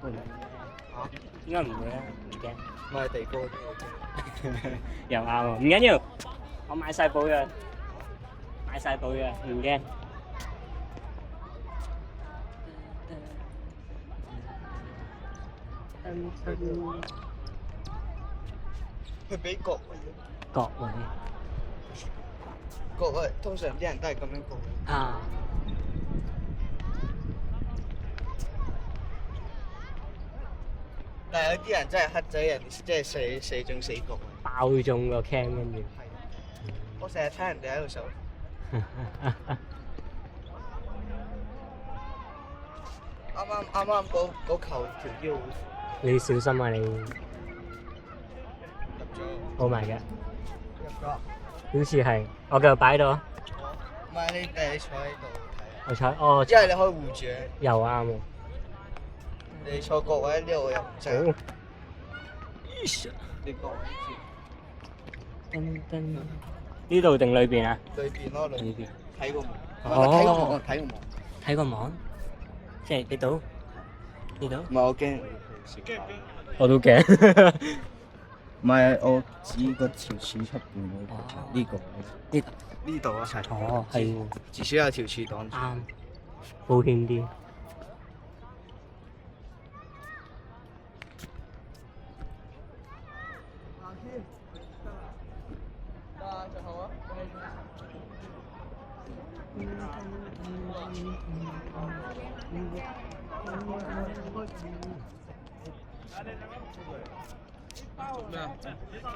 會唔會？應該唔會啦，唔驚。我係地哥啲。又啱喎，唔緊要，我買晒保藥，買晒保藥，唔驚。佢俾角位，角位角位通常啲人都係咁樣角。啊，但係有啲人真係黑仔，人即係射中死角位。爆中個 cam 跟住。我成日睇人哋喺度手。啱啱嗰球條腰你小心啊你！入咗。 Oh my god！入咗。好似係，我繼續擺喺度啊。唔係你坐喺度睇啊。我坐，哦，因為你可以護住啊。又啱喎。你坐角位呢度又唔正。好。你角位噔噔，呢度定裏邊啊？裏邊咯，裏邊。睇個網。哦，睇個網。睇個網，即係呢度，呢度。唔係我驚。我都驚。唔係我指個條柱出邊嗰個，呢個呢度啊，哦，係喎，至少有條柱擋住。啱，保險啲。最後啊！咩啊？